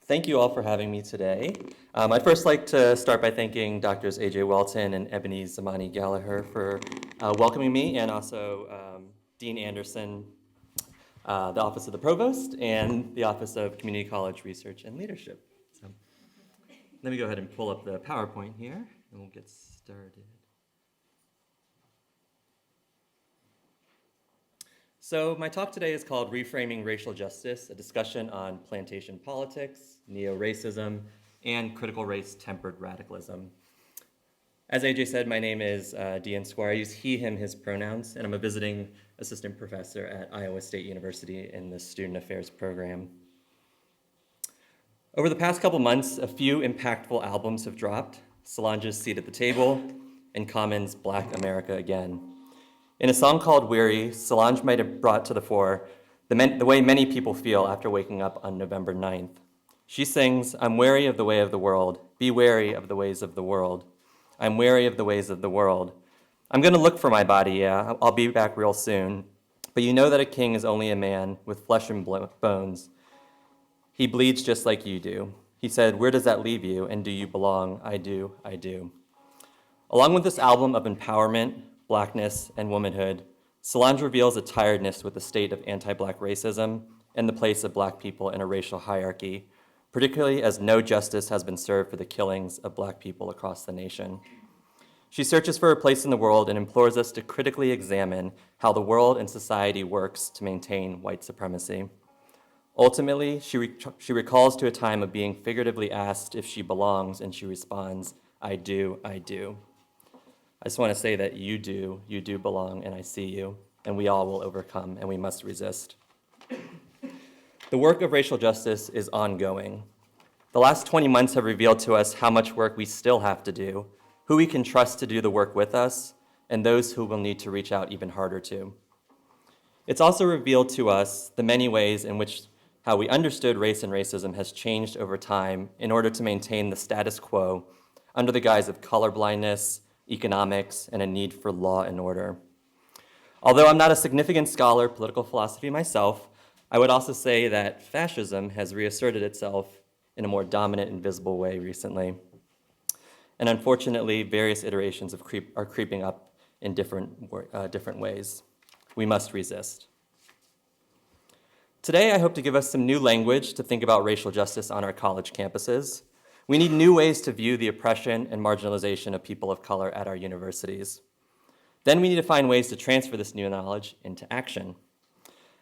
Thank you all for having me today. I'd first like to start by thanking Drs. A.J. Welton and Ebony Zamani Gallagher for welcoming me, and also Dean Anderson, the Office of the Provost, and the Office of Community College Research and Leadership. So let me go ahead and pull up the PowerPoint here, and we'll get started. So my talk today is called Reframing Racial Justice, a discussion on plantation politics, neo-racism, and critical race-tempered radicalism. As AJ said, my name is Dian, Squire. I use he, him, his pronouns, and I'm a visiting assistant professor at Iowa State University in the Student Affairs program. Over the past couple months, a few impactful albums have dropped: Solange's Seat at the Table and Common's Black America Again. In a song called Weary, Solange might have brought to the fore the way many people feel after waking up on November 9th. She sings, "I'm wary of the way of the world. Be wary of the ways of the world. I'm wary of the ways of the world. I'm going to look for my body, yeah. I'll be back real soon. But you know that a king is only a man with flesh and bones. He bleeds just like you do." He said, "Where does that leave you? And do you belong? I do, I do." Along with this album of empowerment, Blackness, and womanhood, Solange reveals a tiredness with the state of anti-Black racism and the place of Black people in a racial hierarchy, particularly as no justice has been served for the killings of Black people across the nation. She searches for a place in the world and implores us to critically examine how the world and society works to maintain white supremacy. Ultimately, she recalls to a time of being figuratively asked if she belongs, and she responds, "I do, I do." I just want to say that you do belong, and I see you, and we all will overcome, and we must resist. The work of racial justice is ongoing. The last 20 months have revealed to us how much work we still have to do, who we can trust to do the work with us, and those who will need to reach out even harder to. It's also revealed to us the many ways in which how we understood race and racism has changed over time in order to maintain the status quo under the guise of colorblindness, economics, and a need for law and order. Although I'm not a significant scholar of political philosophy myself, I would also say that fascism has reasserted itself in a more dominant and visible way recently. And unfortunately, various iterations are creeping up in different ways. We must resist. Today, I hope to give us some new language to think about racial justice on our college campuses. We need new ways to view the oppression and marginalization of people of color at our universities. Then we need to find ways to transfer this new knowledge into action.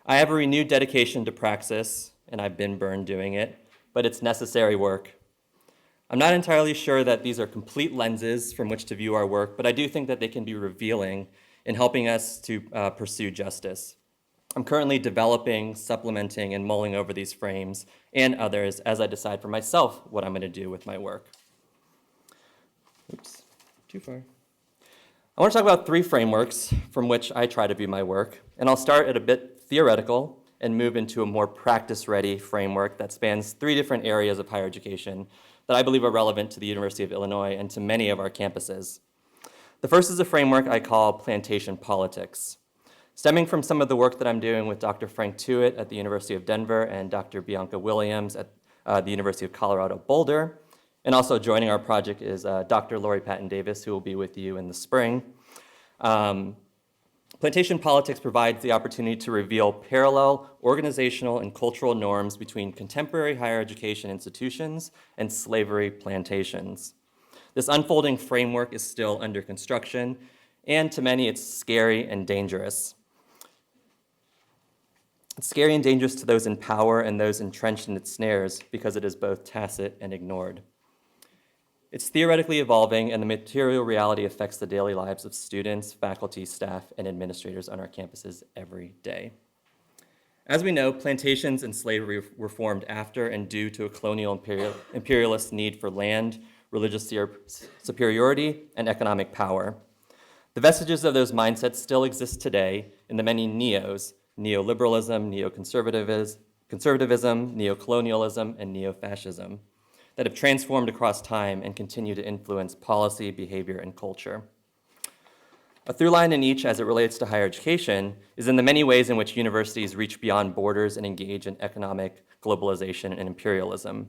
I have a renewed dedication to praxis, and I've been burned doing it, but it's necessary work. I'm not entirely sure that these are complete lenses from which to view our work, but I do think that they can be revealing in helping us to pursue justice. I'm currently developing, supplementing, and mulling over these frames and others as I decide for myself what I'm going to do with my work. Oops, too far. I want to talk about three frameworks from which I try to view my work, and I'll start at a bit theoretical and move into a more practice-ready framework that spans three different areas of higher education that I believe are relevant to the University of Illinois and to many of our campuses. The first is a framework I call Plantation Politics. Stemming from some of the work that I'm doing with Dr. Frank Tuitt at the University of Denver and Dr. Bianca Williams at the University of Colorado Boulder, and also joining our project is Dr. Lori Patton Davis, who will be with you in the spring. Plantation Politics provides the opportunity to reveal parallel organizational and cultural norms between contemporary higher education institutions and slavery plantations. This unfolding framework is still under construction, and to many it's scary and dangerous. It's scary and dangerous to those in power and those entrenched in its snares because it is both tacit and ignored. It's theoretically evolving, and the material reality affects the daily lives of students, faculty, staff, and administrators on our campuses every day. As we know, plantations and slavery were formed after and due to a colonial imperialist need for land, religious superiority, and economic power. The vestiges of those mindsets still exist today in the many neos: neoliberalism, neoconservatism, neocolonialism, and neofascism, that have transformed across time and continue to influence policy, behavior, and culture. A through line in each as it relates to higher education is in the many ways in which universities reach beyond borders and engage in economic globalization and imperialism.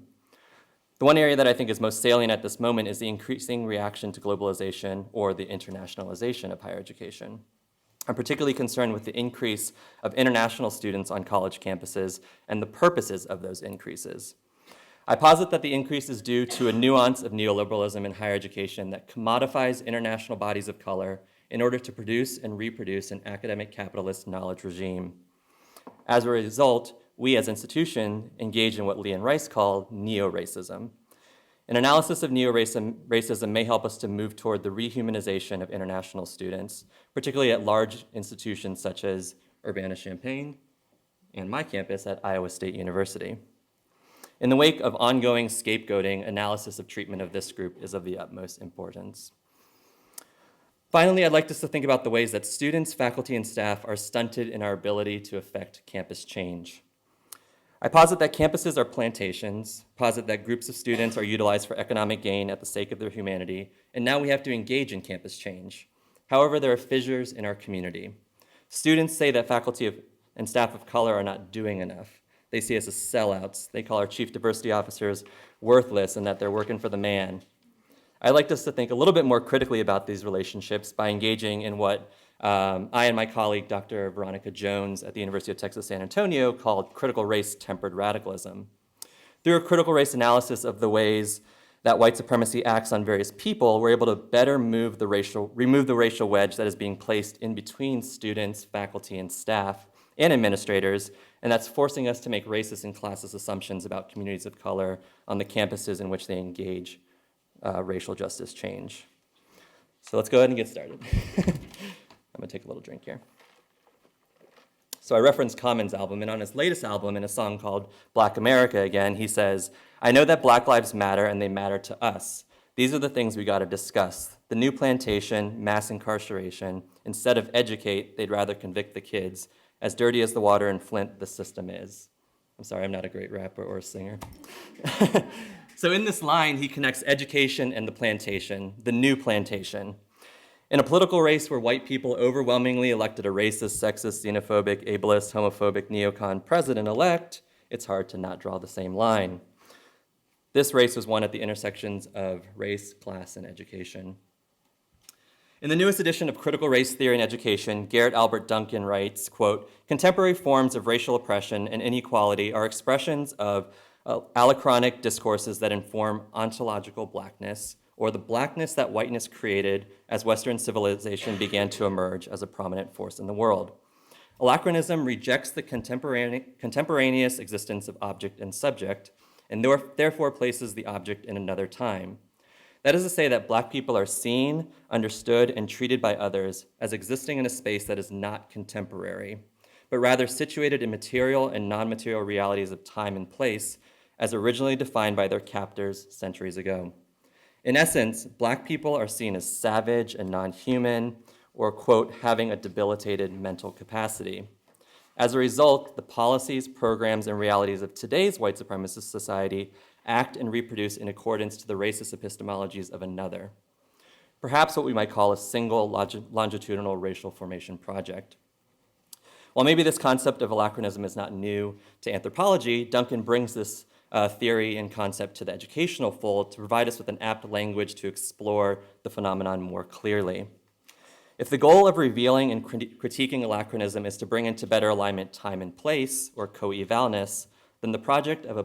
The one area that I think is most salient at this moment is the increasing reaction to globalization or the internationalization of higher education. I'm particularly concerned with the increase of international students on college campuses and the purposes of those increases. I posit that the increase is due to a nuance of neoliberalism in higher education that commodifies international bodies of color in order to produce and reproduce an academic capitalist knowledge regime. As a result, we as institution engage in what Lee and Rice call neoracism. An analysis of neoracism may help us to move toward the rehumanization of international students, particularly at large institutions such as Urbana-Champaign and my campus at Iowa State University. In the wake of ongoing scapegoating, analysis of treatment of this group is of the utmost importance. Finally, I'd like us to think about the ways that students, faculty, and staff are stunted in our ability to affect campus change. I posit that campuses are plantations, posit that groups of students are utilized for economic gain at the sake of their humanity, and now we have to engage in campus change. However, there are fissures in our community. Students say that faculty and staff of color are not doing enough. They see us as sellouts. They call our chief diversity officers worthless and that they're working for the man. I'd like us to think a little bit more critically about these relationships by engaging in what I and my colleague, Dr. Veronica Jones at the University of Texas San Antonio called critical race tempered radicalism. Through a critical race analysis of the ways that white supremacy acts on various people, we're able to better remove the racial wedge that is being placed in between students, faculty, and staff, and administrators, and that's forcing us to make racist and classist assumptions about communities of color on the campuses in which they engage racial justice change. So let's go ahead and get started. I'm gonna take a little drink here. So I referenced Common's album, and on his latest album, in a song called Black America Again, he says, "I know that Black lives matter and they matter to us. These are the things we gotta discuss. The new plantation, mass incarceration. Instead of educate, they'd rather convict the kids. As dirty as the water in Flint, the system is." I'm sorry, I'm not a great rapper or a singer. So in this line, he connects education and the plantation, the new plantation. In a political race where white people overwhelmingly elected a racist, sexist, xenophobic, ableist, homophobic, neocon president-elect, it's hard to not draw the same line. This race was won at the intersections of race, class, and education. In the newest edition of Critical Race Theory and Education, Garrett Albert Duncan writes, quote, "Contemporary forms of racial oppression and inequality are expressions of alachronic discourses that inform ontological blackness, or the blackness that whiteness created as Western civilization began to emerge as a prominent force in the world. Alachronism rejects the contemporaneous existence of object and subject, and therefore places the object in another time. That is to say that Black people are seen, understood, and treated by others as existing in a space that is not contemporary, but rather situated in material and non-material realities of time and place as originally defined by their captors centuries ago. In essence, Black people are seen as savage and non-human, or, quote, having a debilitated mental capacity. As a result, the policies, programs, and realities of today's white supremacist society act and reproduce in accordance to the racist epistemologies of another. Perhaps what we might call a single longitudinal racial formation project. While maybe this concept of alachronism is not new to anthropology, Duncan brings this theory and concept to the educational fold to provide us with an apt language to explore the phenomenon more clearly. If the goal of revealing and critiquing alachronism is to bring into better alignment time and place, or co-evalness, then the project of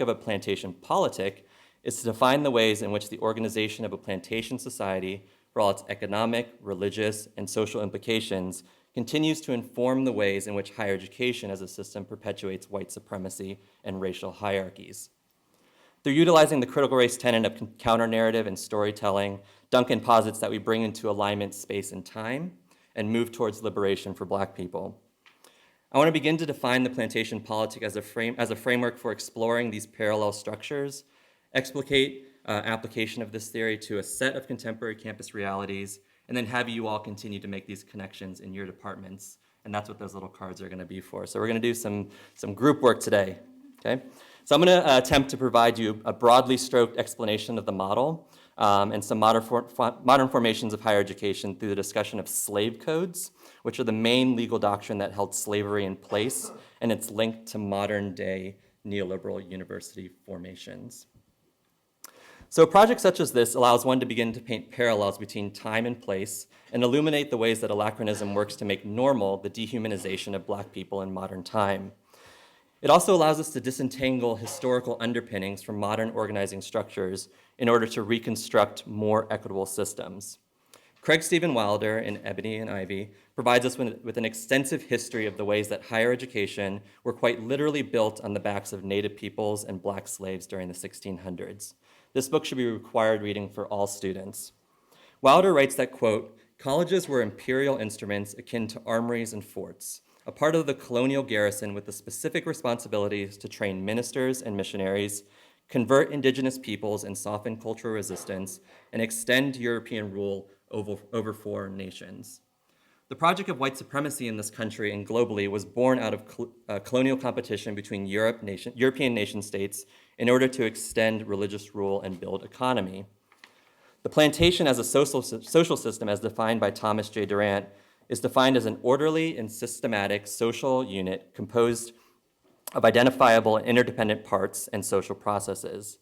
a plantation politic is to define the ways in which the organization of a plantation society, for all its economic, religious, and social implications, continues to inform the ways in which higher education as a system perpetuates white supremacy and racial hierarchies. Through utilizing the critical race tenet of counter-narrative and storytelling, Duncan posits that we bring into alignment space and time and move towards liberation for Black people. I want to begin to define the plantation politic as a framework for exploring these parallel structures, explicate application of this theory to a set of contemporary campus realities, and then have you all continue to make these connections in your departments. And that's what those little cards are going to be for. So we're going to do some group work today, okay? So I'm going to attempt to provide you a broadly stroked explanation of the model and some modern formations of higher education through the discussion of slave codes, which are the main legal doctrine that held slavery in place, and it's linked to modern day neoliberal university formations. So a project such as this allows one to begin to paint parallels between time and place and illuminate the ways that anachronism works to make normal the dehumanization of Black people in modern time. It also allows us to disentangle historical underpinnings from modern organizing structures in order to reconstruct more equitable systems. Craig Stephen Wilder in Ebony and Ivy provides us with an extensive history of the ways that higher education were quite literally built on the backs of Native peoples and Black slaves during the 1600s. This book should be required reading for all students. Wilder writes that, quote, colleges were imperial instruments akin to armories and forts, a part of the colonial garrison with the specific responsibilities to train ministers and missionaries, convert indigenous peoples and soften cultural resistance, and extend European rule over foreign nations. The project of white supremacy in this country and globally was born out of colonial competition between European nation states in order to extend religious rule and build economy. The plantation as a social system, as defined by Thomas J. Durant, is defined as an orderly and systematic social unit composed of identifiable and interdependent parts and social processes.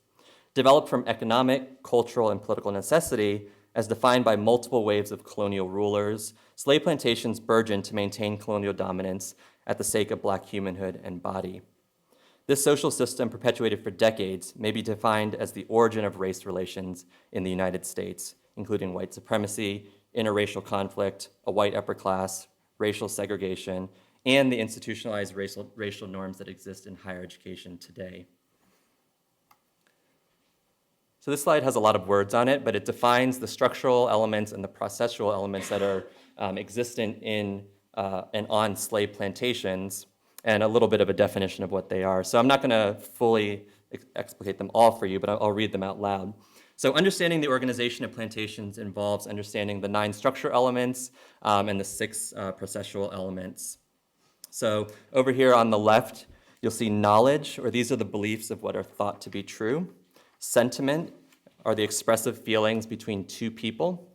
Developed from economic, cultural, and political necessity, as defined by multiple waves of colonial rulers, slave plantations burgeoned to maintain colonial dominance at the sake of Black humanhood and body. This social system, perpetuated for decades, may be defined as the origin of race relations in the United States, including white supremacy, interracial conflict, a white upper class, racial segregation, and the institutionalized racial norms that exist in higher education today. So this slide has a lot of words on it, but it defines the structural elements and the processual elements that are existent in and on slave plantations, and a little bit of a definition of what they are. So I'm not going to fully explicate them all for you, but I'll read them out loud. So understanding the organization of plantations involves understanding the 9 structure elements and the 6 processual elements. So over here on the left, you'll see knowledge, or these are the beliefs of what are thought to be true. Sentiment are the expressive feelings between two people.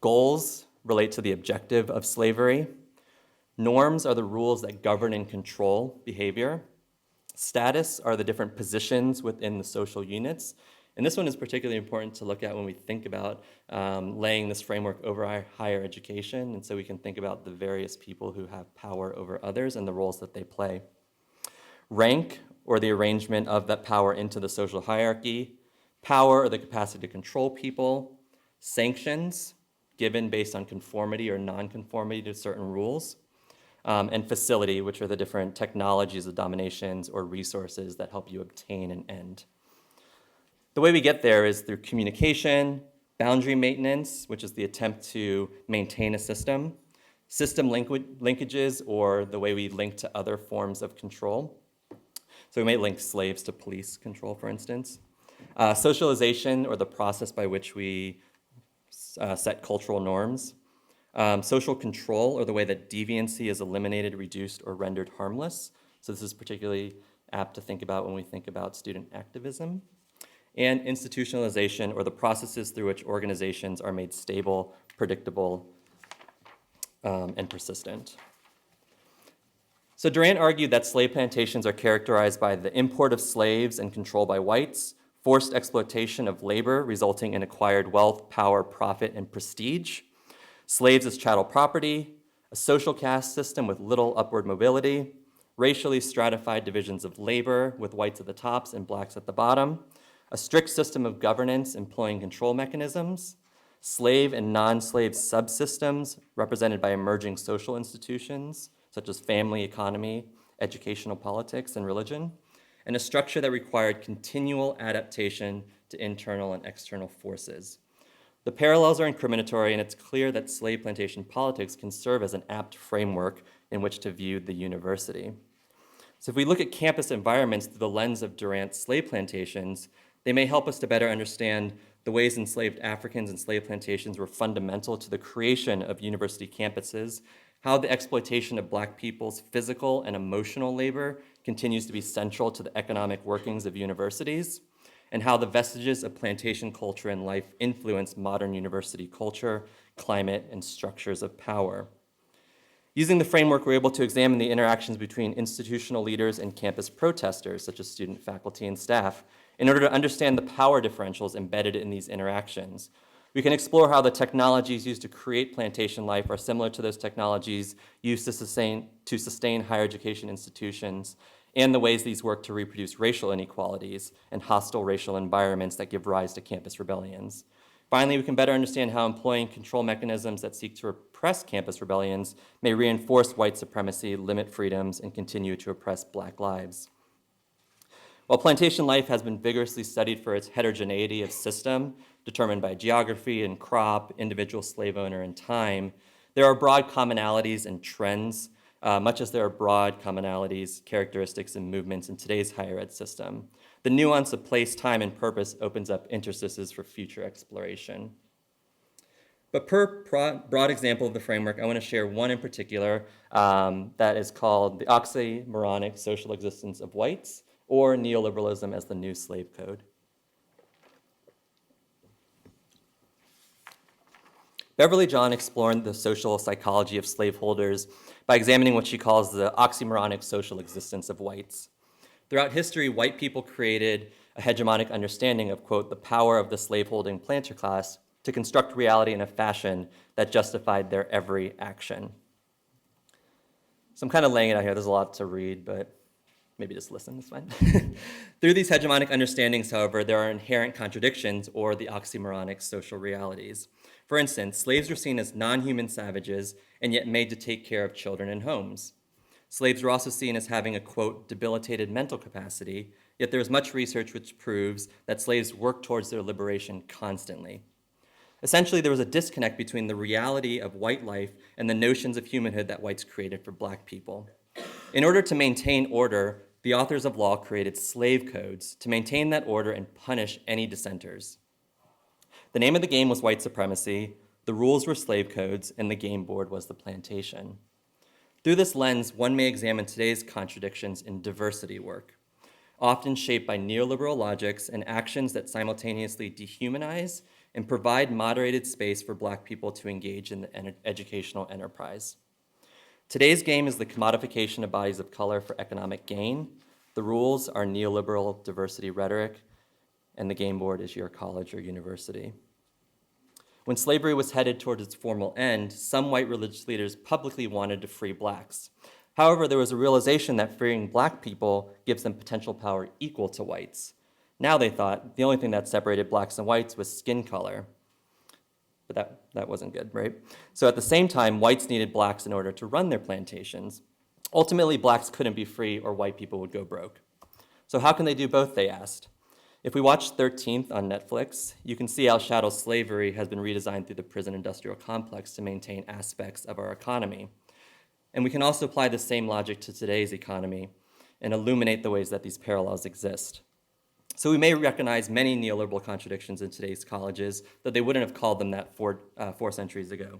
Goals relate to the objective of slavery. Norms are the rules that govern and control behavior. Status are the different positions within the social units. And this one is particularly important to look at when we think about laying this framework over our higher education, and so we can think about the various people who have power over others and the roles that they play. Rank, or the arrangement of that power into the social hierarchy. Power, or the capacity to control people. Sanctions, given based on conformity or non-conformity to certain rules. And facility, which are the different technologies of dominations or resources that help you obtain an end. The way we get there is through communication, boundary maintenance, which is the attempt to maintain a system linkages, or the way we link to other forms of control. So we may link slaves to police control, for instance. Socialization, or the process by which we set cultural norms. Social control, or the way that deviancy is eliminated, reduced, or rendered harmless. So this is particularly apt to think about when we think about student activism. And institutionalization, or the processes through which organizations are made stable, predictable, and persistent. So Durant argued that slave plantations are characterized by the import of slaves and control by whites, forced exploitation of labor resulting in acquired wealth, power, profit, and prestige, slaves as chattel property, a social caste system with little upward mobility, racially stratified divisions of labor with whites at the tops and blacks at the bottom, a strict system of governance employing control mechanisms, slave and non-slave subsystems represented by emerging social institutions such as family, economy, educational politics, and religion, and a structure that required continual adaptation to internal and external forces. The parallels are incriminatory, and it's clear that slave plantation politics can serve as an apt framework in which to view the university. So if we look at campus environments through the lens of Durant's slave plantations, they may help us to better understand the ways enslaved Africans and slave plantations were fundamental to the creation of university campuses, how the exploitation of Black people's physical and emotional labor continues to be central to the economic workings of universities, and how the vestiges of plantation culture and life influence modern university culture, climate, and structures of power. Using the framework, we're able to examine the interactions between institutional leaders and campus protesters, such as student, faculty, and staff, in order to understand the power differentials embedded in these interactions. We can explore how the technologies used to create plantation life are similar to those technologies used to sustain higher education institutions, and the ways these work to reproduce racial inequalities and hostile racial environments that give rise to campus rebellions. Finally, we can better understand how employing control mechanisms that seek to repress campus rebellions may reinforce white supremacy, limit freedoms, and continue to oppress Black lives. While plantation life has been vigorously studied for its heterogeneity of system, determined by geography and crop, individual slave owner, and time, there are broad commonalities and trends, much as there are broad commonalities, characteristics, and movements in today's higher ed system. The nuance of place, time, and purpose opens up interstices for future exploration. But per broad example of the framework, I want to share one in particular that is called the oxymoronic social existence of whites, or neoliberalism as the new slave code. Beverly John explored the social psychology of slaveholders by examining what she calls the oxymoronic social existence of whites. Throughout history, white people created a hegemonic understanding of, quote, the power of the slaveholding planter class to construct reality in a fashion that justified their every action. So I'm kind of laying it out here. There's a lot to read, but maybe just listen, it's fine. Through these hegemonic understandings, however, there are inherent contradictions or the oxymoronic social realities. For instance, slaves were seen as non-human savages and yet made to take care of children in homes. Slaves were also seen as having a, quote, debilitated mental capacity, yet there is much research which proves that slaves worked towards their liberation constantly. Essentially, there was a disconnect between the reality of white life and the notions of humanhood that whites created for Black people. In order to maintain order, the authors of law created slave codes to maintain that order and punish any dissenters. The name of the game was white supremacy, the rules were slave codes, and the game board was the plantation. Through this lens, one may examine today's contradictions in diversity work, often shaped by neoliberal logics and actions that simultaneously dehumanize and provide moderated space for Black people to engage in the educational enterprise. Today's game is the commodification of bodies of color for economic gain. The rules are neoliberal diversity rhetoric, and the game board is your college or university. When slavery was headed towards its formal end, some white religious leaders publicly wanted to free Blacks. However, there was a realization that freeing Black people gives them potential power equal to whites. Now they thought the only thing that separated Blacks and whites was skin color. But that wasn't good, right? So at the same time, whites needed Blacks in order to run their plantations. Ultimately, Blacks couldn't be free or white people would go broke. So how can they do both, they asked. If we watch 13th on Netflix, you can see how chattel slavery has been redesigned through the prison industrial complex to maintain aspects of our economy. And we can also apply the same logic to today's economy and illuminate the ways that these parallels exist. So we may recognize many neoliberal contradictions in today's colleges, though they wouldn't have called them that 4 centuries ago.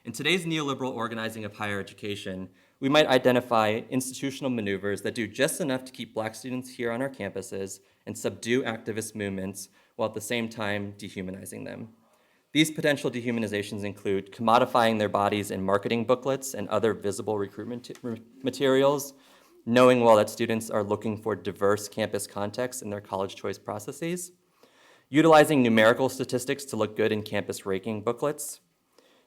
In today's neoliberal organizing of higher education, we might identify institutional maneuvers that do just enough to keep Black students here on our campuses and subdue activist movements while at the same time dehumanizing them. These potential dehumanizations include commodifying their bodies in marketing booklets and other visible recruitment materials, knowing well that students are looking for diverse campus contexts in their college choice processes, utilizing numerical statistics to look good in campus ranking booklets,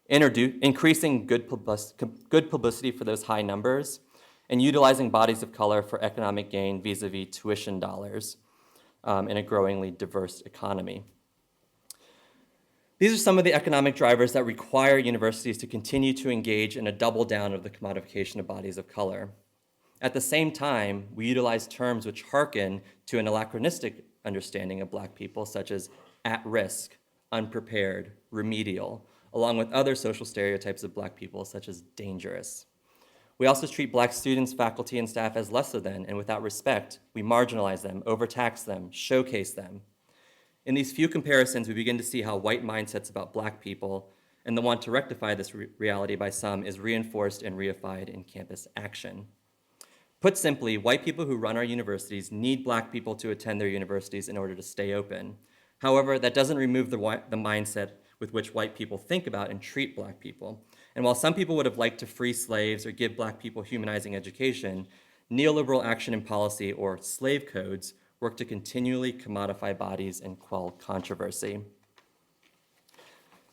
increasing good publicity for those high numbers, and utilizing bodies of color for economic gain vis-a-vis tuition dollars in a growingly diverse economy. These are some of the economic drivers that require universities to continue to engage in a double down of the commodification of bodies of color. At the same time, we utilize terms which hearken to an anachronistic understanding of Black people, such as at risk, unprepared, remedial, along with other social stereotypes of Black people, such as dangerous. We also treat Black students, faculty, and staff as lesser than, and without respect, we marginalize them, overtax them, showcase them. In these few comparisons, we begin to see how white mindsets about Black people and the want to rectify this reality by some is reinforced and reified in campus action. Put simply, white people who run our universities need Black people to attend their universities in order to stay open. However, that doesn't remove the mindset with which white people think about and treat Black people. And while some people would have liked to free slaves or give Black people humanizing education, neoliberal action and policy, or slave codes, work to continually commodify bodies and quell controversy.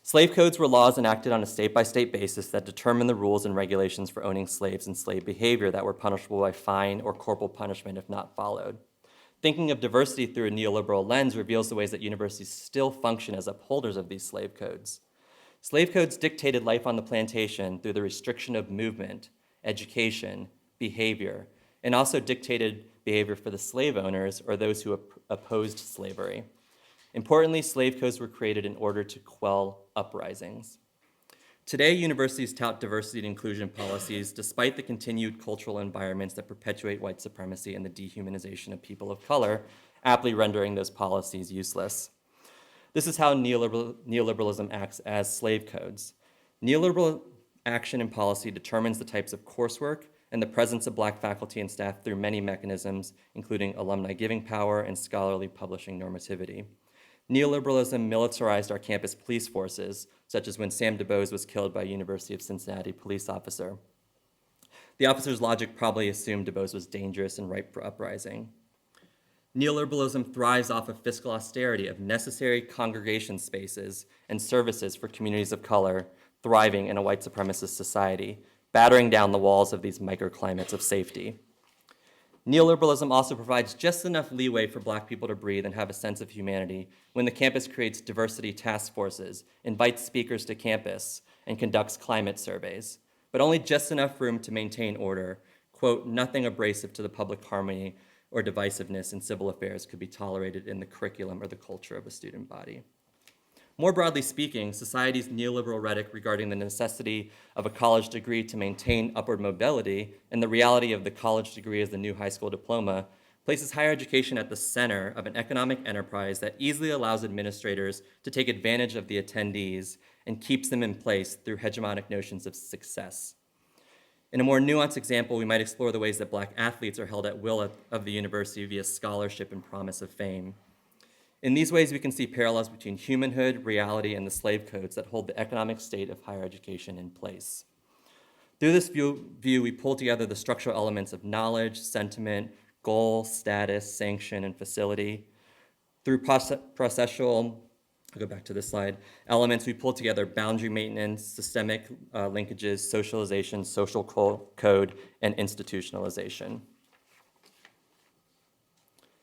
Slave codes were laws enacted on a state-by-state basis that determined the rules and regulations for owning slaves and slave behavior that were punishable by fine or corporal punishment if not followed. Thinking of diversity through a neoliberal lens reveals the ways that universities still function as upholders of these slave codes. Slave codes dictated life on the plantation through the restriction of movement, education, behavior, and also dictated behavior for the slave owners or those who opposed slavery. Importantly, slave codes were created in order to quell uprisings. Today, universities tout diversity and inclusion policies despite the continued cultural environments that perpetuate white supremacy and the dehumanization of people of color, aptly rendering those policies useless. This is how neoliberalism acts as slave codes. Neoliberal action and policy determines the types of coursework and the presence of Black faculty and staff through many mechanisms, including alumni giving power and scholarly publishing normativity. Neoliberalism militarized our campus police forces, such as when Sam DuBose was killed by a University of Cincinnati police officer. The officer's logic probably assumed DuBose was dangerous and ripe for uprising. Neoliberalism thrives off of fiscal austerity of necessary congregation spaces and services for communities of color thriving in a white supremacist society, battering down the walls of these microclimates of safety. Neoliberalism also provides just enough leeway for Black people to breathe and have a sense of humanity when the campus creates diversity task forces, invites speakers to campus, and conducts climate surveys, but only just enough room to maintain order, quote, nothing abrasive to the public harmony or divisiveness in civil affairs could be tolerated in the curriculum or the culture of a student body. More broadly speaking, society's neoliberal rhetoric regarding the necessity of a college degree to maintain upward mobility and the reality of the college degree as the new high school diploma places higher education at the center of an economic enterprise that easily allows administrators to take advantage of the attendees and keeps them in place through hegemonic notions of success. In a more nuanced example, we might explore the ways that Black athletes are held at will of the university via scholarship and promise of fame. In these ways, we can see parallels between humanhood, reality, and the slave codes that hold the economic state of higher education in place. Through this view, we pull together the structural elements of knowledge, sentiment, goal, status, sanction, and facility. Through processual, I'll go back to this slide, elements, we pull together boundary maintenance, systemic linkages, socialization, social code, and institutionalization.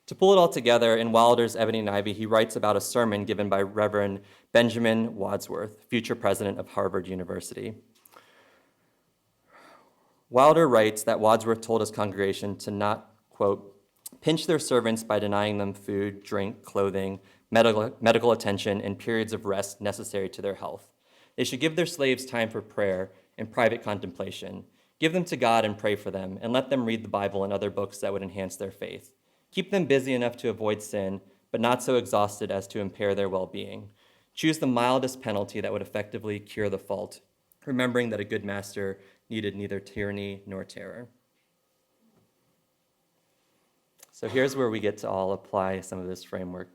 To pull it all together, in Wilder's Ebony and Ivy, he writes about a sermon given by Reverend Benjamin Wadsworth, future president of Harvard University. Wilder writes that Wadsworth told his congregation to not, quote, pinch their servants by denying them food, drink, clothing, medical attention, and periods of rest necessary to their health. They should give their slaves time for prayer and private contemplation. Give them to God and pray for them, and let them read the Bible and other books that would enhance their faith. Keep them busy enough to avoid sin, but not so exhausted as to impair their well-being. Choose the mildest penalty that would effectively cure the fault, remembering that a good master needed neither tyranny nor terror. So here's where we get to all apply some of this framework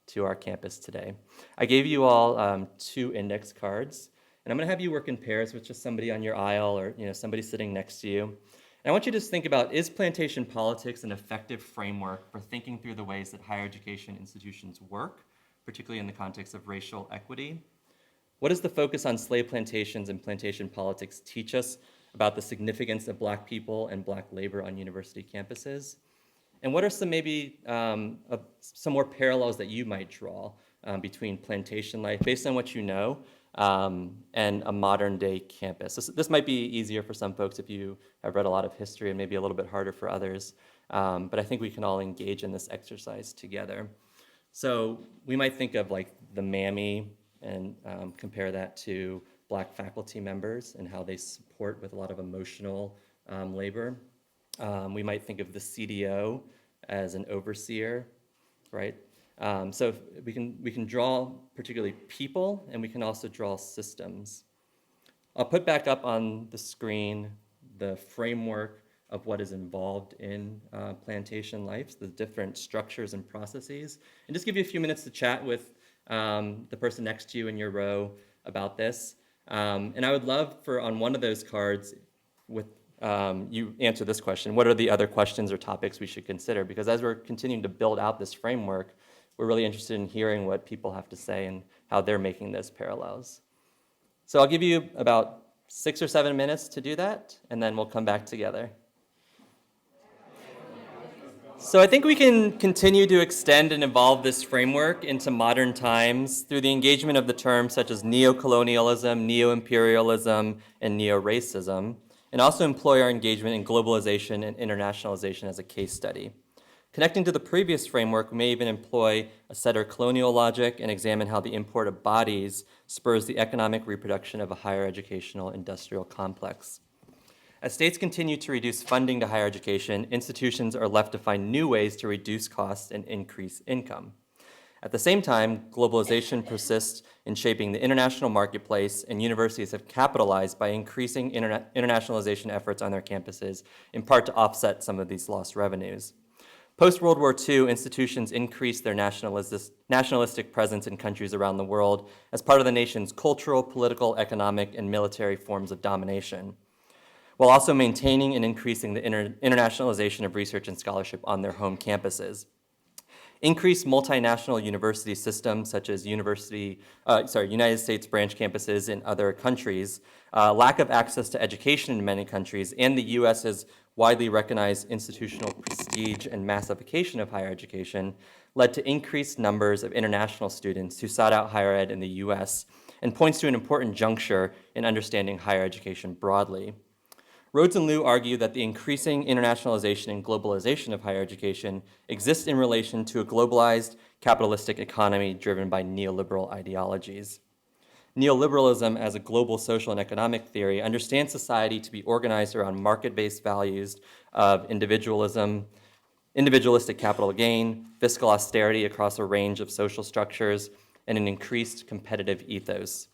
to our campus today. I gave you all 2 index cards, and I'm going to have you work in pairs with just somebody on your aisle or somebody sitting next to you. And I want you to think about, is plantation politics an effective framework for thinking through the ways that higher education institutions work, particularly in the context of racial equity? What does the focus on slave plantations and plantation politics teach us about the significance of Black people and Black labor on university campuses? And what are some some more parallels that you might draw between plantation life, based on what you know, and a modern day campus? This might be easier for some folks if you have read a lot of history, and maybe a little bit harder for others. But I think we can all engage in this exercise together. So we might think of like the Mammy and compare that to Black faculty members and how they support with a lot of emotional labor. We might think of the CDO as an overseer, right? So we can draw particularly people, and we can also draw systems. I'll put back up on the screen the framework of what is involved in plantation life, the different structures and processes, and just give you a few minutes to chat with the person next to you in your row about this. And I would love for on one of those cards with you answer this question: what are the other questions or topics we should consider? Because as we're continuing to build out this framework, we're really interested in hearing what people have to say and how they're making those parallels. So I'll give you about 6 or 7 minutes to do that, and then we'll come back together. So I think we can continue to extend and evolve this framework into modern times through the engagement of the terms such as neocolonialism, neo-imperialism, and neo-racism, and also employ our engagement in globalization and internationalization as a case study. Connecting to the previous framework, we may even employ a setter colonial logic and examine how the import of bodies spurs the economic reproduction of a higher educational industrial complex. As states continue to reduce funding to higher education, institutions are left to find new ways to reduce costs and increase income. At the same time, globalization persists in shaping the international marketplace, and universities have capitalized by increasing internationalization efforts on their campuses, in part to offset some of these lost revenues. Post-World War II, institutions increased their nationalistic presence in countries around the world as part of the nation's cultural, political, economic, and military forms of domination, while also maintaining and increasing the internationalization of research and scholarship on their home campuses. Increased multinational university systems, such as United States branch campuses in other countries, lack of access to education in many countries, and the US's widely recognized institutional prestige and massification of higher education led to increased numbers of international students who sought out higher ed in the US, and points to an important juncture in understanding higher education broadly. Rhodes and Liu argue that the increasing internationalization and globalization of higher education exists in relation to a globalized capitalistic economy driven by neoliberal ideologies. Neoliberalism, as a global social and economic theory, understands society to be organized around market-based values of individualism, individualistic capital gain, fiscal austerity across a range of social structures, and an increased competitive ethos.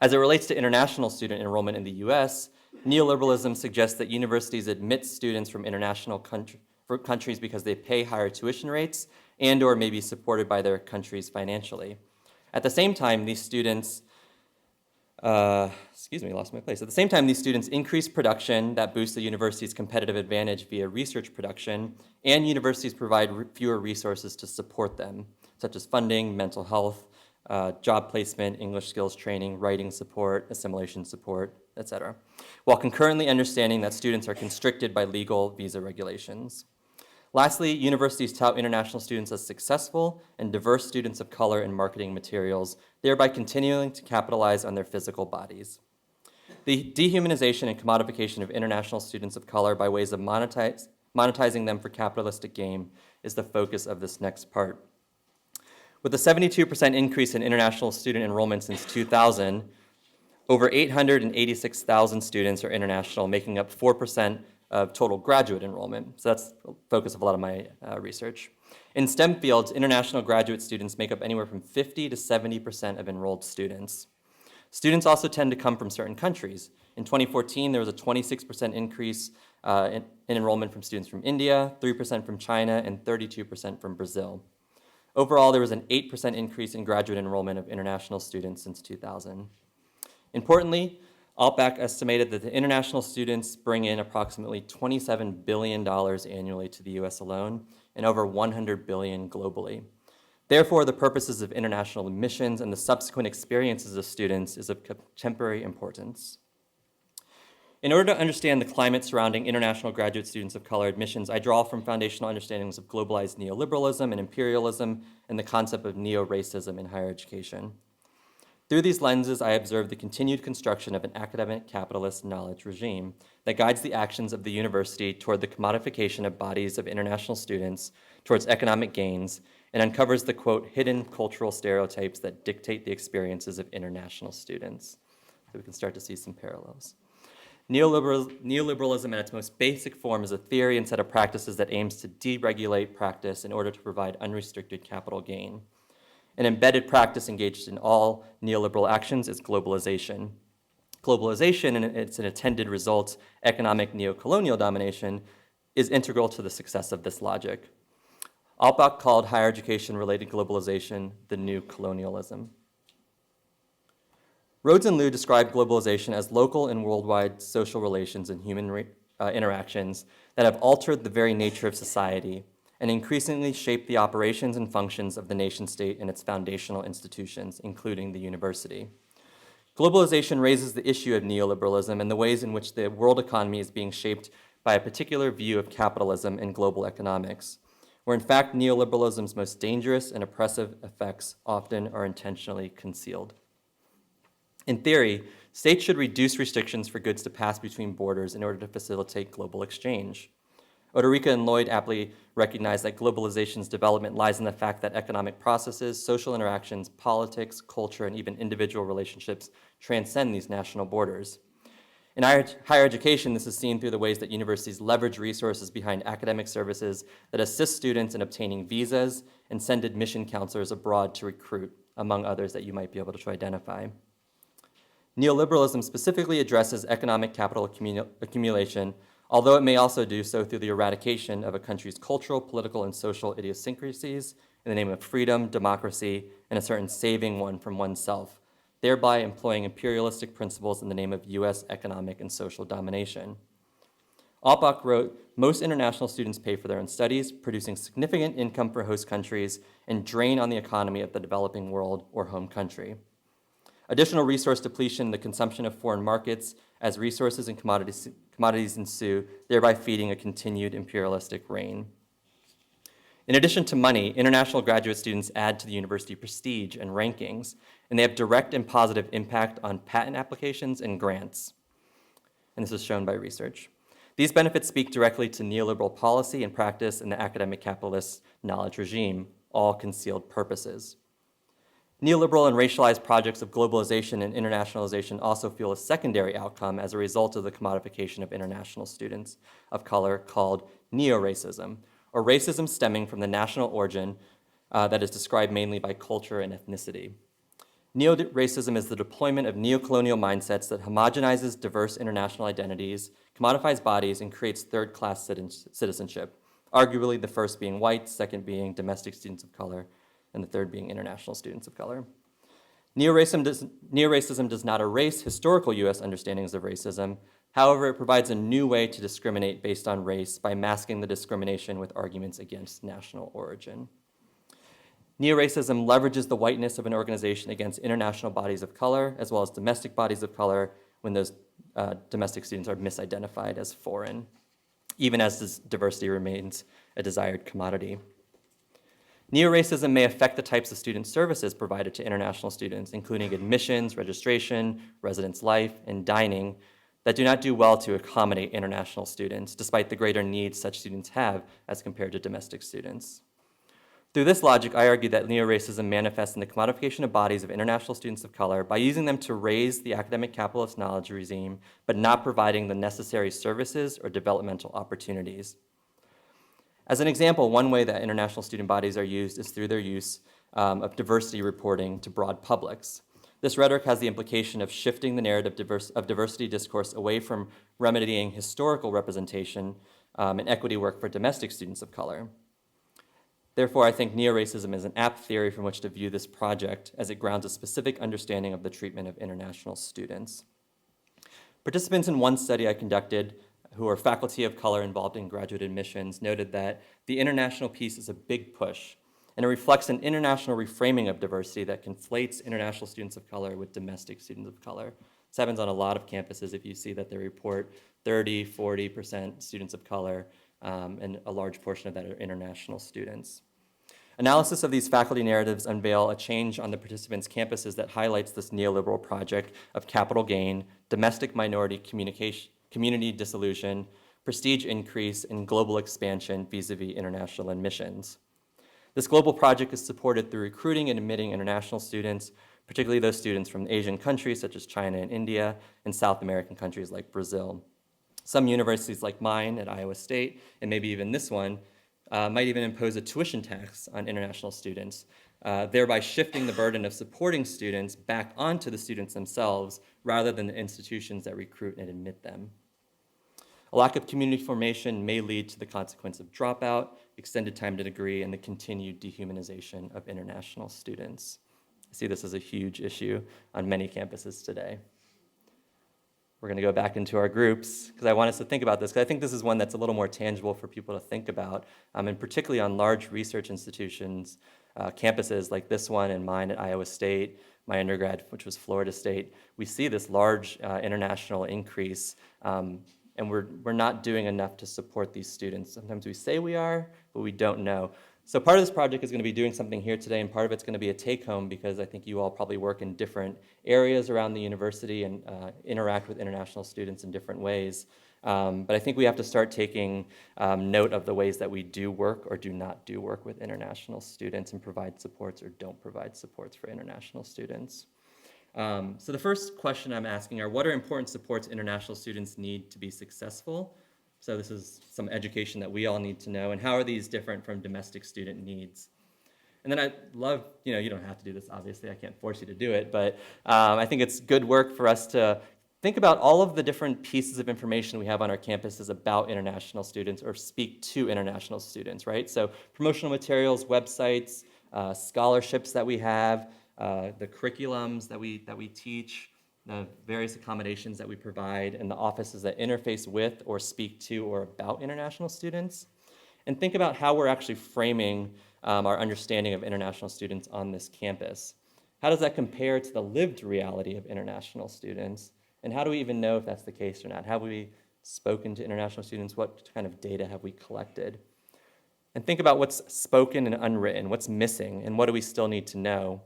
As it relates to international student enrollment in the US, neoliberalism suggests that universities admit students from international countries because they pay higher tuition rates and or may be supported by their countries financially. At the same time, these students, At the same time, these students increase production that boosts the university's competitive advantage via research production, and universities provide fewer resources to support them, such as funding, mental health, job placement, English skills training, writing support, assimilation support, etc., while concurrently understanding that students are constricted by legal visa regulations. Lastly, universities tout international students as successful and diverse students of color in marketing materials, thereby continuing to capitalize on their physical bodies. The dehumanization and commodification of international students of color by ways of monetizing them for capitalistic gain is the focus of this next part. With a 72% increase in international student enrollment since 2000, over 886,000 students are international, making up 4% of total graduate enrollment. So that's the focus of a lot of my research. In STEM fields, international graduate students make up anywhere from 50 to 70% of enrolled students. Students also tend to come from certain countries. In 2014, there was a 26% increase in enrollment from students from India, 3% from China, and 32% from Brazil. Overall, there was an 8% increase in graduate enrollment of international students since 2000. Importantly, Altbach estimated that the international students bring in approximately $27 billion annually to the US alone, and over $100 billion globally. Therefore, the purposes of international admissions and the subsequent experiences of students is of contemporary importance. In order to understand the climate surrounding international graduate students of color admissions, I draw from foundational understandings of globalized neoliberalism and imperialism and the concept of neo-racism in higher education. Through these lenses, I observe the continued construction of an academic capitalist knowledge regime that guides the actions of the university toward the commodification of bodies of international students towards economic gains, and uncovers the, quote, hidden cultural stereotypes that dictate the experiences of international students. So we can start to see some parallels. Neoliberalism at its most basic form is a theory and set of practices that aims to deregulate practice in order to provide unrestricted capital gain. An embedded practice engaged in all neoliberal actions is globalization. Globalization and its attended results, economic neocolonial domination, is integral to the success of this logic. Altbach called higher education-related globalization the new colonialism. Rhodes and Liu described globalization as local and worldwide social relations and human interactions that have altered the very nature of society and increasingly shaped the operations and functions of the nation-state and its foundational institutions, including the university. Globalization raises the issue of neoliberalism and the ways in which the world economy is being shaped by a particular view of capitalism and global economics, where in fact neoliberalism's most dangerous and oppressive effects often are intentionally concealed. In theory, states should reduce restrictions for goods to pass between borders in order to facilitate global exchange. Odorica and Lloyd aptly recognize that globalization's development lies in the fact that economic processes, social interactions, politics, culture, and even individual relationships transcend these national borders. In higher education, this is seen through the ways that universities leverage resources behind academic services that assist students in obtaining visas and send admission counselors abroad to recruit, among others that you might be able to identify. Neoliberalism specifically addresses economic capital accumulation, although it may also do so through the eradication of a country's cultural, political, and social idiosyncrasies in the name of freedom, democracy, and a certain saving one from oneself, thereby employing imperialistic principles in the name of US economic and social domination. Altbach wrote, most international students pay for their own studies, producing significant income for host countries and drain on the economy of the developing world or home country. Additional resource depletion and the consumption of foreign markets as resources and commodities ensue, thereby feeding a continued imperialistic reign. In addition to money, international graduate students add to the university prestige and rankings, and they have direct and positive impact on patent applications and grants. And this is shown by research. These benefits speak directly to neoliberal policy and practice in the academic capitalist knowledge regime, all concealed purposes. Neoliberal and racialized projects of globalization and internationalization also fuel a secondary outcome as a result of the commodification of international students of color called Neoracism, or racism stemming from the national origin that is described mainly by culture and ethnicity. Neo-racism is the deployment of neocolonial mindsets that homogenizes diverse international identities, commodifies bodies, and creates third-class citizenship, arguably the first being white, second being domestic students of color, and the third being international students of color. Neoracism does not erase historical US understandings of racism. However, it provides a new way to discriminate based on race by masking the discrimination with arguments against national origin. Neoracism leverages the whiteness of an organization against international bodies of color, as well as domestic bodies of color, when those domestic students are misidentified as foreign, even as this diversity remains a desired commodity. Neoracism may affect the types of student services provided to international students, including admissions, registration, residence life, and dining, that do not do well to accommodate international students, despite the greater needs such students have as compared to domestic students. Through this logic, I argue that neoracism manifests in the commodification of bodies of international students of color by using them to raise the academic capitalist knowledge regime, but not providing the necessary services or developmental opportunities. As an example, one way that international student bodies are used is through their use of diversity reporting to broad publics. This rhetoric has the implication of shifting the narrative of diversity discourse away from remedying historical representation and equity work for domestic students of color. Therefore, I think neoracism is an apt theory from which to view this project as it grounds a specific understanding of the treatment of international students. Participants in one study I conducted, who are faculty of color involved in graduate admissions, noted that the international piece is a big push, and it reflects an international reframing of diversity that conflates international students of color with domestic students of color. This happens on a lot of campuses if you see that they report 30, 40% students of color, and a large portion of that are international students. Analysis of these faculty narratives unveil a change on the participants' campuses that highlights this neoliberal project of capital gain, domestic minority community dissolution, prestige increase, and global expansion vis-a-vis international admissions. This global project is supported through recruiting and admitting international students, particularly those students from Asian countries such as China and India, and South American countries like Brazil. Some universities like mine at Iowa State, and maybe even this one, might even impose a tuition tax on international students, thereby shifting the burden of supporting students back onto the students themselves rather than the institutions that recruit and admit them. A lack of community formation may lead to the consequence of dropout, extended time to degree, and the continued dehumanization of international students. I see this as a huge issue on many campuses today. We're going to go back into our groups because I want us to think about this, because I think this is one that's a little more tangible for people to think about, and particularly on large research institutions, campuses like this one and mine at Iowa State, my undergrad, which was Florida State. We see this large international increase, and we're not doing enough to support these students. Sometimes we say we are, but we don't know. So part of this project is going to be doing something here today, and part of it's going to be a take-home, because I think you all probably work in different areas around the university and interact with international students in different ways. But I think we have to start taking note of the ways that we do work or do not do work with international students and provide supports or don't provide supports for international students. So the first question I'm asking are, what are important supports international students need to be successful? So this is some education that we all need to know, and how are these different from domestic student needs? And then I love, you don't have to do this, obviously, I can't force you to do it, but I think it's good work for us to think about all of the different pieces of information we have on our campuses about international students or speak to international students, right? So promotional materials, websites, scholarships that we have, the curriculums that we teach, the various accommodations that we provide, and the offices that interface with or speak to or about international students. And think about how we're actually framing our understanding of international students on this campus. How does that compare to the lived reality of international students? And how do we even know if that's the case or not? Have we spoken to international students? What kind of data have we collected? And think about what's spoken and unwritten, what's missing, and what do we still need to know?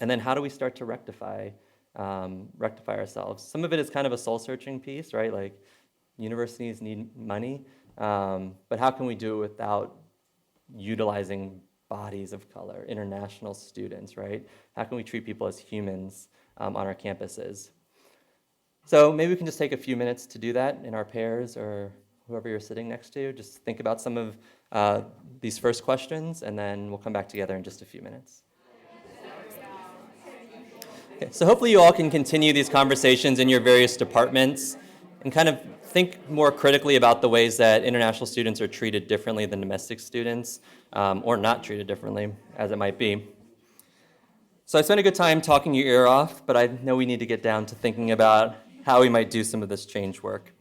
And then how do we start to rectify ourselves? Some of it is kind of a soul-searching piece, right? Like, universities need money, but how can we do it without utilizing bodies of color, international students, right? How can we treat people as humans on our campuses? So maybe we can just take a few minutes to do that in our pairs or whoever you're sitting next to. Just think about some of these first questions, and then we'll come back together in just a few minutes. Okay, so hopefully you all can continue these conversations in your various departments and kind of think more critically about the ways that international students are treated differently than domestic students, or not treated differently, as it might be. So I spent a good time talking your ear off, but I know we need to get down to thinking about how we might do some of this change work.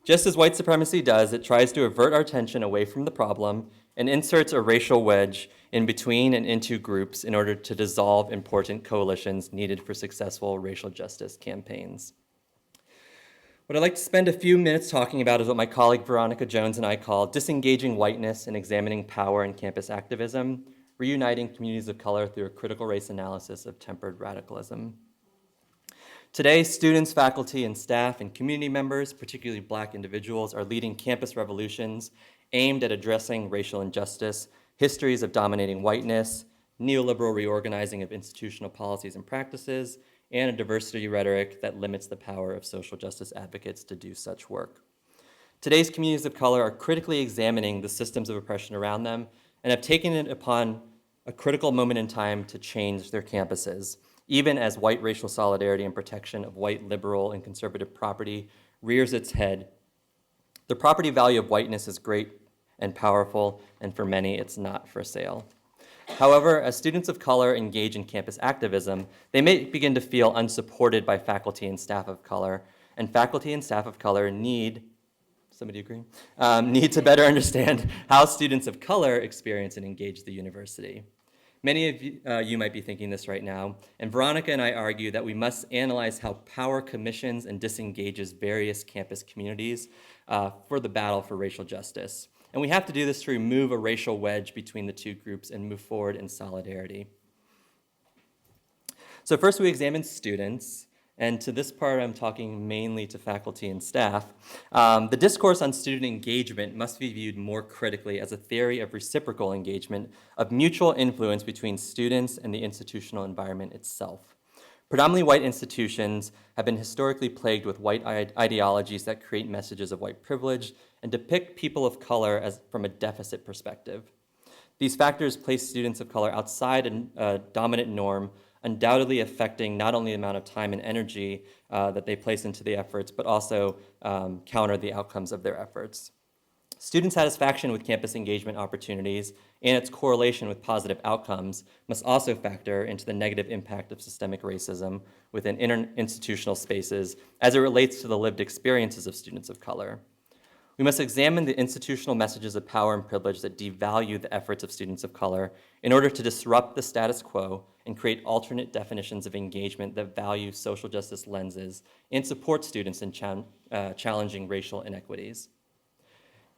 Just as white supremacy does, it tries to avert our attention away from the problem and inserts a racial wedge in between and into groups in order to dissolve important coalitions needed for successful racial justice campaigns. What I'd like to spend a few minutes talking about is what my colleague Veronica Jones and I call disengaging whiteness and examining power in campus activism, reuniting communities of color through a critical race analysis of tempered radicalism. Today, students, faculty, and staff and community members, particularly Black individuals, are leading campus revolutions aimed at addressing racial injustice, histories of dominating whiteness, neoliberal reorganizing of institutional policies and practices, and a diversity rhetoric that limits the power of social justice advocates to do such work. Today's communities of color are critically examining the systems of oppression around them and have taken it upon a critical moment in time to change their campuses, even as white racial solidarity and protection of white liberal and conservative property rears its head. The property value of whiteness is great and powerful, and for many, it's not for sale. However, as students of color engage in campus activism, they may begin to feel unsupported by faculty and staff of color, and faculty and staff of color need, somebody agree? Need to better understand how students of color experience and engage the university. Many of you might be thinking this right now, and Veronica and I argue that we must analyze how power commissions and disengages various campus communities for the battle for racial justice. And we have to do this to remove a racial wedge between the two groups and move forward in solidarity. So first we examine students, and to this part I'm talking mainly to faculty and staff. The discourse on student engagement must be viewed more critically as a theory of reciprocal engagement, of mutual influence between students and the institutional environment itself. Predominantly white institutions have been historically plagued with white ideologies that create messages of white privilege and depict people of color as from a deficit perspective. These factors place students of color outside a dominant norm, undoubtedly affecting not only the amount of time and energy that they place into the efforts, but also counter the outcomes of their efforts. Student satisfaction with campus engagement opportunities and its correlation with positive outcomes must also factor into the negative impact of systemic racism within institutional spaces as it relates to the lived experiences of students of color. We must examine the institutional messages of power and privilege that devalue the efforts of students of color in order to disrupt the status quo and create alternate definitions of engagement that value social justice lenses and support students in challenging racial inequities.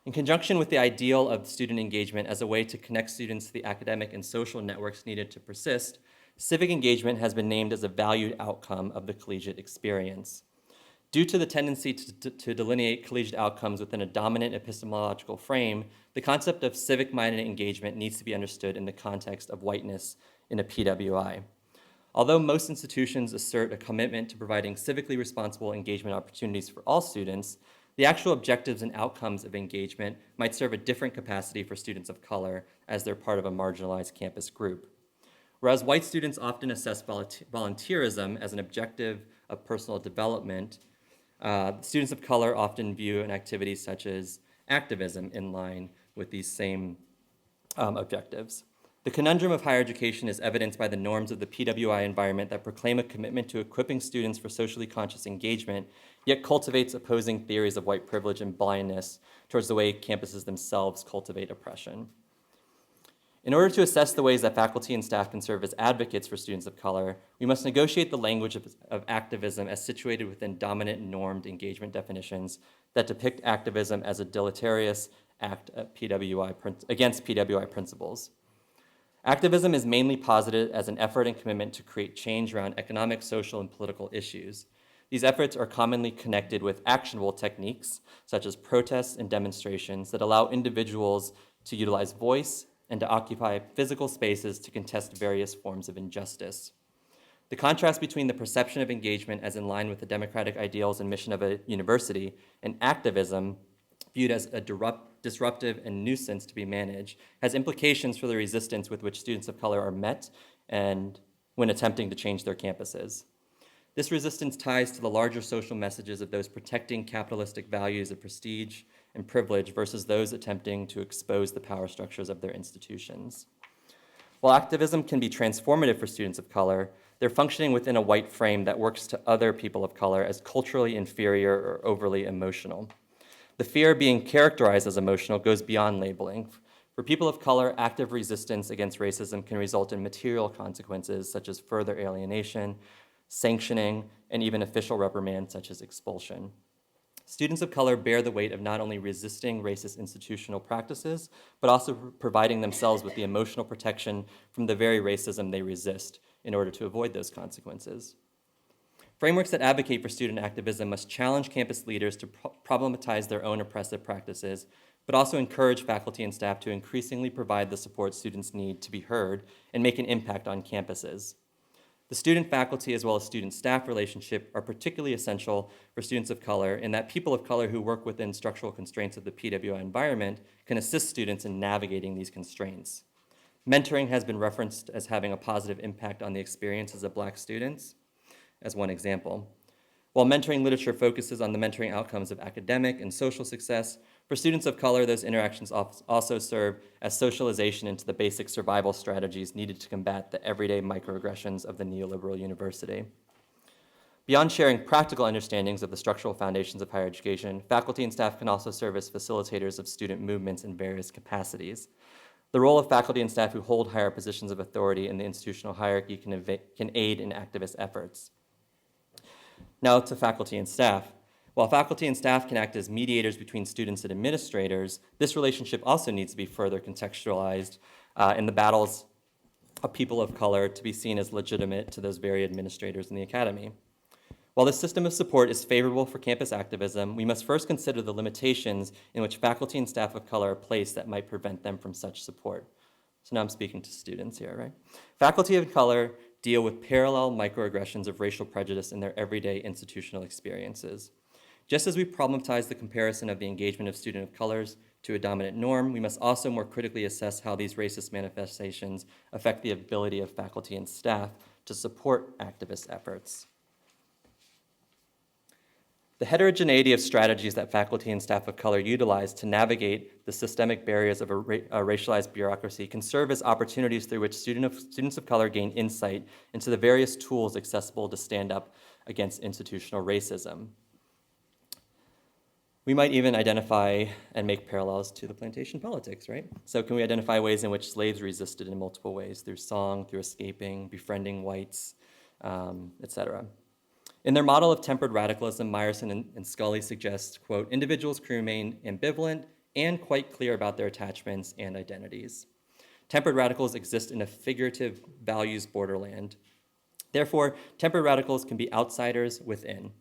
In conjunction with the ideal of student engagement as a way to connect students to the academic and social networks needed to persist, civic engagement has been named as a valued outcome of the collegiate experience. Due to the tendency to delineate collegiate outcomes within a dominant epistemological frame, the concept of civic-minded engagement needs to be understood in the context of whiteness in a PWI. Although most institutions assert a commitment to providing civically responsible engagement opportunities for all students, the actual objectives and outcomes of engagement might serve a different capacity for students of color as they're part of a marginalized campus group. Whereas white students often assess volunteerism as an objective of personal development, students of color often view an activity such as activism in line with these same objectives. The conundrum of higher education is evidenced by the norms of the PWI environment that proclaim a commitment to equipping students for socially conscious engagement, yet cultivates opposing theories of white privilege and blindness towards the way campuses themselves cultivate oppression. In order to assess the ways that faculty and staff can serve as advocates for students of color, we must negotiate the language of activism as situated within dominant normed engagement definitions that depict activism as a deleterious act against PWI principles. Activism is mainly posited as an effort and commitment to create change around economic, social, and political issues. These efforts are commonly connected with actionable techniques, such as protests and demonstrations, that allow individuals to utilize voice and to occupy physical spaces to contest various forms of injustice. The contrast between the perception of engagement as in line with the democratic ideals and mission of a university and activism viewed as a disruptive and nuisance to be managed has implications for the resistance with which students of color are met and when attempting to change their campuses. This resistance ties to the larger social messages of those protecting capitalistic values of prestige and privilege versus those attempting to expose the power structures of their institutions. While activism can be transformative for students of color, they're functioning within a white frame that works to other people of color as culturally inferior or overly emotional. The fear being characterized as emotional goes beyond labeling. For people of color, active resistance against racism can result in material consequences such as further alienation, sanctioning, and even official reprimand such as expulsion. Students of color bear the weight of not only resisting racist institutional practices, but also providing themselves with the emotional protection from the very racism they resist in order to avoid those consequences. Frameworks that advocate for student activism must challenge campus leaders to problematize their own oppressive practices, but also encourage faculty and staff to increasingly provide the support students need to be heard and make an impact on campuses. The student-faculty as well as student-staff relationship are particularly essential for students of color in that people of color who work within structural constraints of the PWI environment can assist students in navigating these constraints. Mentoring has been referenced as having a positive impact on the experiences of Black students, as one example. While mentoring literature focuses on the mentoring outcomes of academic and social success, for students of color, those interactions also serve as socialization into the basic survival strategies needed to combat the everyday microaggressions of the neoliberal university. Beyond sharing practical understandings of the structural foundations of higher education, faculty and staff can also serve as facilitators of student movements in various capacities. The role of faculty and staff who hold higher positions of authority in the institutional hierarchy can aid in activist efforts. Now to faculty and staff. While faculty and staff can act as mediators between students and administrators, this relationship also needs to be further contextualized in the battles of people of color to be seen as legitimate to those very administrators in the academy. While this system of support is favorable for campus activism, we must first consider the limitations in which faculty and staff of color are placed that might prevent them from such support. So now I'm speaking to students here, right? Faculty of color deal with parallel microaggressions of racial prejudice in their everyday institutional experiences. Just as we problematize the comparison of the engagement of students of colors to a dominant norm, we must also more critically assess how these racist manifestations affect the ability of faculty and staff to support activist efforts. The heterogeneity of strategies that faculty and staff of color utilize to navigate the systemic barriers of a racialized bureaucracy can serve as opportunities through which students of color gain insight into the various tools accessible to stand up against institutional racism. We might even identify and make parallels to the plantation politics, right? So can we identify ways in which slaves resisted in multiple ways, through song, through escaping, befriending whites, etc. In their model of tempered radicalism, Meyerson and Scully suggest, quote, individuals can remain ambivalent and quite clear about their attachments and identities. Tempered radicals exist in a figurative values borderland. Therefore, tempered radicals can be outsiders within,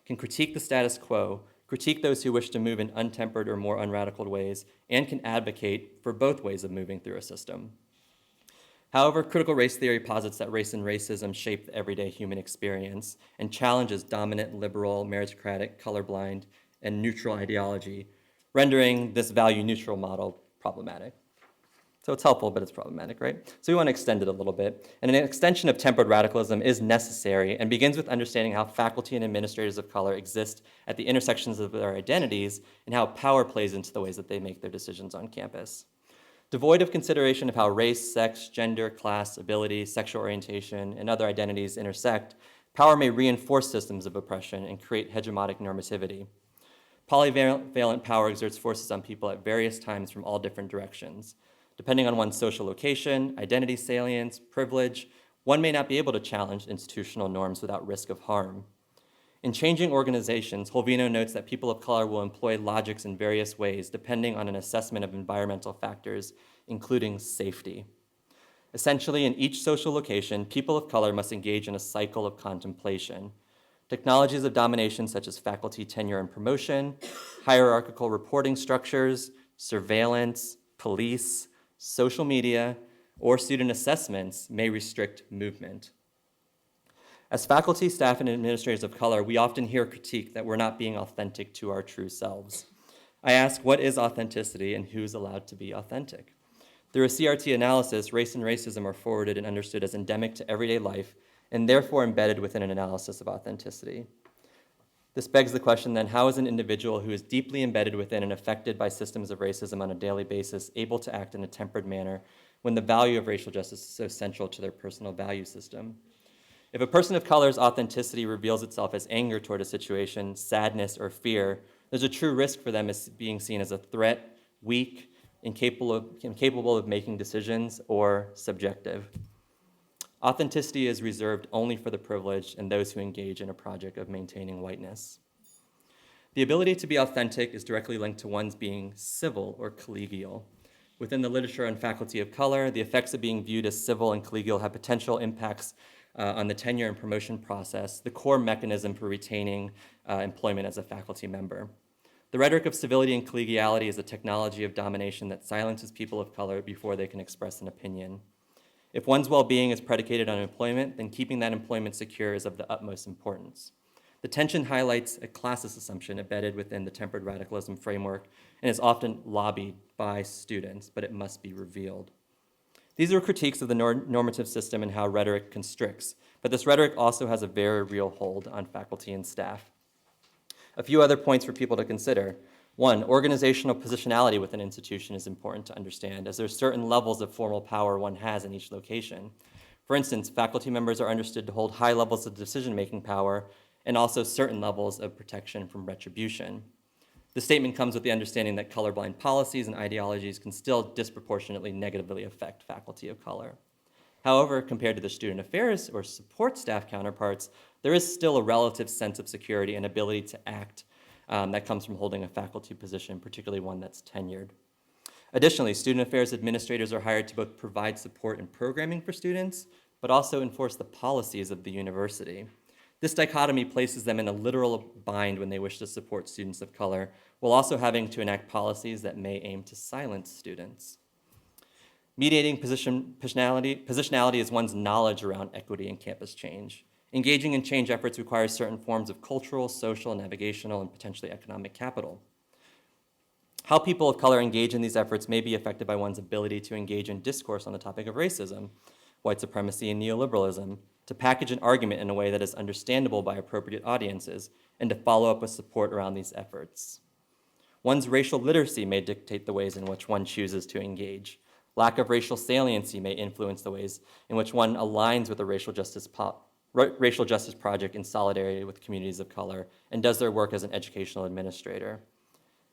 can critique the status quo, critique those who wish to move in untempered or more unradicaled ways, and can advocate for both ways of moving through a system. However, critical race theory posits that race and racism shape the everyday human experience and challenges dominant, liberal, meritocratic, colorblind, and neutral ideology, rendering this value-neutral model problematic. So it's helpful, but it's problematic, right? So we want to extend it a little bit. And an extension of tempered radicalism is necessary and begins with understanding how faculty and administrators of color exist at the intersections of their identities and how power plays into the ways that they make their decisions on campus. Devoid of consideration of how race, sex, gender, class, ability, sexual orientation, and other identities intersect, power may reinforce systems of oppression and create hegemonic normativity. Polyvalent power exerts forces on people at various times from all different directions. Depending on one's social location, identity salience, privilege, one may not be able to challenge institutional norms without risk of harm. In changing organizations, Holvino notes that people of color will employ logics in various ways depending on an assessment of environmental factors, including safety. Essentially, in each social location, people of color must engage in a cycle of contemplation. Technologies of domination such as faculty tenure and promotion, hierarchical reporting structures, surveillance, police, social media, or student assessments may restrict movement. As faculty, staff, and administrators of color, we often hear critique that we're not being authentic to our true selves. I ask, what is authenticity and who's allowed to be authentic? Through a CRT analysis, race and racism are forwarded and understood as endemic to everyday life and therefore embedded within an analysis of authenticity. This begs the question then, how is an individual who is deeply embedded within and affected by systems of racism on a daily basis able to act in a tempered manner when the value of racial justice is so central to their personal value system? If a person of color's authenticity reveals itself as anger toward a situation, sadness, or fear, there's a true risk for them as being seen as a threat, weak, incapable of making decisions, or subjective. Authenticity is reserved only for the privileged and those who engage in a project of maintaining whiteness. The ability to be authentic is directly linked to one's being civil or collegial. Within the literature on faculty of color, the effects of being viewed as civil and collegial have potential impacts on the tenure and promotion process, the core mechanism for retaining employment as a faculty member. The rhetoric of civility and collegiality is a technology of domination that silences people of color before they can express an opinion. If one's well-being is predicated on employment, then keeping that employment secure is of the utmost importance. The tension highlights a classist assumption embedded within the tempered radicalism framework and is often lobbied by students, but it must be revealed. These are critiques of the normative system and how rhetoric constricts, but this rhetoric also has a very real hold on faculty and staff. A few other points for people to consider. One, organizational positionality within an institution is important to understand, as there are certain levels of formal power one has in each location. For instance, faculty members are understood to hold high levels of decision-making power and also certain levels of protection from retribution. The statement comes with the understanding that colorblind policies and ideologies can still disproportionately negatively affect faculty of color. However, compared to the student affairs or support staff counterparts, there is still a relative sense of security and ability to act that comes from holding a faculty position, particularly one that's tenured. Additionally, student affairs administrators are hired to both provide support and programming for students, but also enforce the policies of the university. This dichotomy places them in a literal bind when they wish to support students of color, while also having to enact policies that may aim to silence students. Mediating positionality is one's knowledge around equity and campus change. Engaging in change efforts requires certain forms of cultural, social, navigational, and potentially economic capital. How people of color engage in these efforts may be affected by one's ability to engage in discourse on the topic of racism, white supremacy, and neoliberalism, to package an argument in a way that is understandable by appropriate audiences, and to follow up with support around these efforts. One's racial literacy may dictate the ways in which one chooses to engage. Lack of racial saliency may influence the ways in which one aligns with a racial justice project in solidarity with communities of color and does their work as an educational administrator.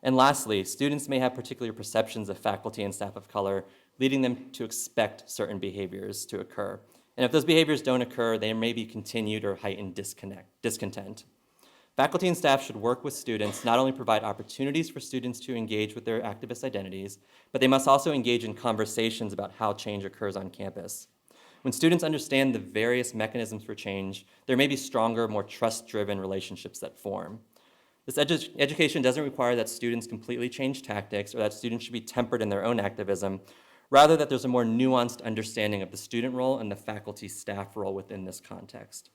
And lastly, students may have particular perceptions of faculty and staff of color, leading them to expect certain behaviors to occur. And if those behaviors don't occur, there may be continued or heightened discontent. Faculty and staff should work with students, not only provide opportunities for students to engage with their activist identities, but they must also engage in conversations about how change occurs on campus. When students understand the various mechanisms for change, there may be stronger, more trust-driven relationships that form. This education doesn't require that students completely change tactics or that students should be tempered in their own activism, rather that there's a more nuanced understanding of the student role and the faculty-staff role within this context.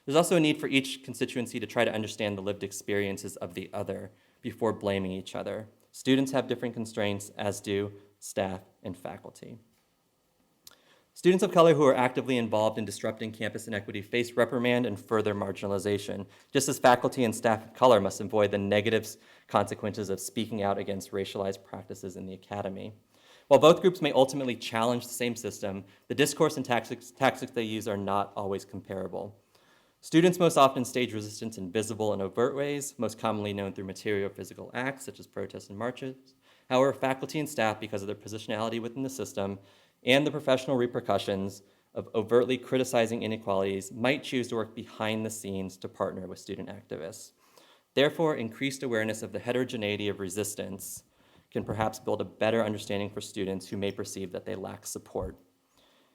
There's also a need for each constituency to try to understand the lived experiences of the other before blaming each other. Students have different constraints, as do staff and faculty. Students of color who are actively involved in disrupting campus inequity face reprimand and further marginalization, just as faculty and staff of color must avoid the negative consequences of speaking out against racialized practices in the academy. While both groups may ultimately challenge the same system, the discourse and tactics they use are not always comparable. Students most often stage resistance in visible and overt ways, most commonly known through material or physical acts, such as protests and marches. However, faculty and staff, because of their positionality within the system and the professional repercussions of overtly criticizing inequalities, might choose to work behind the scenes to partner with student activists. Therefore, increased awareness of the heterogeneity of resistance can perhaps build a better understanding for students who may perceive that they lack support.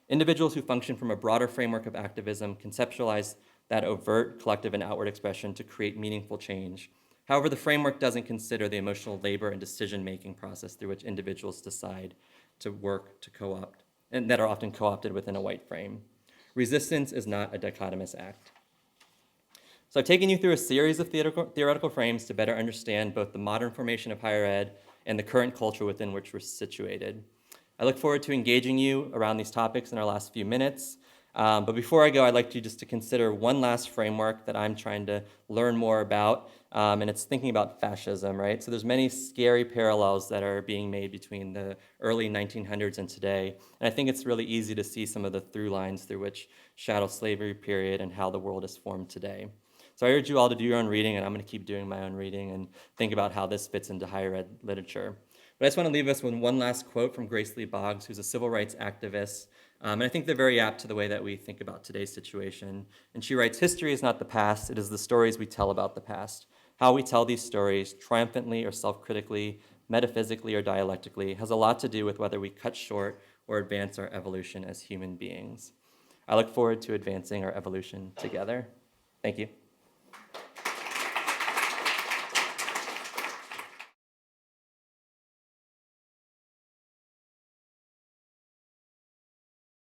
Individuals who function from a broader framework of activism conceptualize that overt, collective, and outward expression to create meaningful change. However, the framework doesn't consider the emotional labor and decision-making process through which individuals decide to work to co-opt, and that are often co-opted within a white frame. Resistance is not a dichotomous act. So I've taken you through a series of theoretical frames to better understand both the modern formation of higher ed and the current culture within which we're situated. I look forward to engaging you around these topics in our last few minutes. But before I go, I'd like you just to consider one last framework that I'm trying to learn more about, and it's thinking about fascism, right? So there's many scary parallels that are being made between the early 1900s and today, and I think it's really easy to see some of the through lines through which chattel slavery period and how the world is formed today. So I urge you all to do your own reading, and I'm going to keep doing my own reading and think about how this fits into higher ed literature. But I just want to leave us with one last quote from Grace Lee Boggs, who's a civil rights activist. And I think they're very apt to the way that we think about today's situation. And she writes, "History is not the past, it is the stories we tell about the past. How we tell these stories, triumphantly or self-critically, metaphysically or dialectically, has a lot to do with whether we cut short or advance our evolution as human beings." I look forward to advancing our evolution together. Thank you.